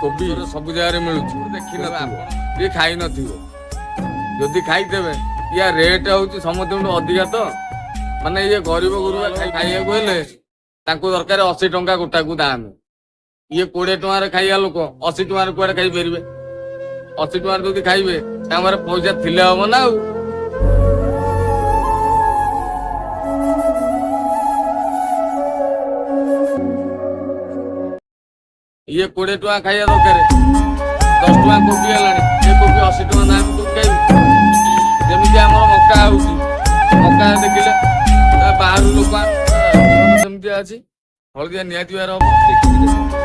कोबी सब जगह मिलूची देखी ये खाई नथिबो जदि खाइदेबे या रेट होची समस्त अधिका तो माने ये गरीब गुरुआ खाइया को हेले तांको दरकार 80 टंका गोटा को दाम ये 20 टंका खाइया लोक 80 टंका कुआडे खाई परिबे 80 टंका जदि खाइबे तामरे पैसा थिले हम ना ये 20 टंका खाइया दरकार 10 टंका कोबी हेलानी ये कोबी 80 टंका दाम तो खाइबे जेमिति हमर मक्का होउची मक्का देखिले बाहर लोक सेमती अछि हलदिया निहाती बार हम